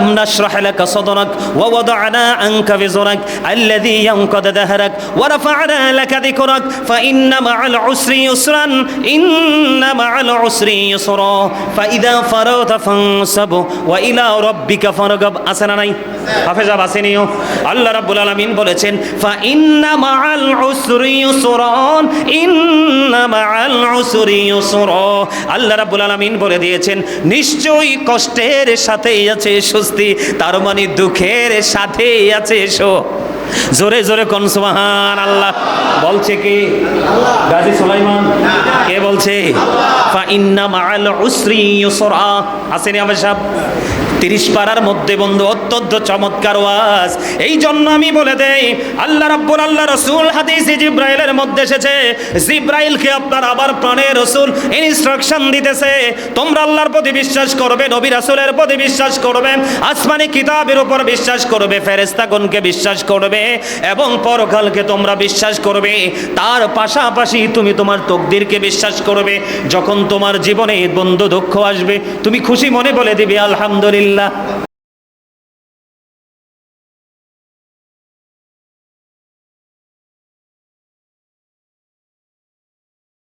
نشرح لك صدرك ووضعنا عنك وزرك الذي ينقض ظهرك ورفعنا لك ذكرك فإن مع العسر يسرا إن مع العسر يسرا فإذا فرغت فانصب وإلى ربك فارغب আসেনা নাই হাফেজা বাসিনিও আল্লাহ রাব্বুল আলামিন বলেছেন ফাইন্না মাআল উসরি ইউসরান ইন্না মাআল উসরি ইউসরা আল্লাহ রাব্বুল আলামিন বলে দিয়েছেন নিশ্চয়ই কষ্টের সাথেই আছে স্বস্তি তার মানে দুঃখের সাথেই আছে জোরে জোরে কোন সুবহানাল্লাহ বলছে কি গাজী সুলাইমান কে বলছে ফাইন্না মাআল উসরি ইউসরা আসেনি আবার সাহেব 30 পারার মধ্যে বন্ধু অত্যন্ত চমৎকার ওয়াজ এই জন্য আমি বলে দেই আল্লাহ রাব্বুল আল্লাহ রাসূল হাদিসে জিবরাইলের মধ্যে এসেছে জিবরাইলকে আপনার আবার প্রাণের রাসূল ইনস্ট্রাকশন দিতেছে তোমরা আল্লাহর প্রতি বিশ্বাস করবে নবী রাসূলের প্রতি বিশ্বাস করবে আসমানি কিতাবের উপর বিশ্বাস করবে ফেরেশতাগণকে বিশ্বাস করবে এবং পরকালকে তোমরা বিশ্বাস করবে তার পাশাপাশি তুমি তোমার তাকদীরকে বিশ্বাস করবে যখন তোমার জীবনে বন্ধু দুঃখ আসবে তুমি খুশি মনে বলে দিবে আলহামদুলিল্লাহ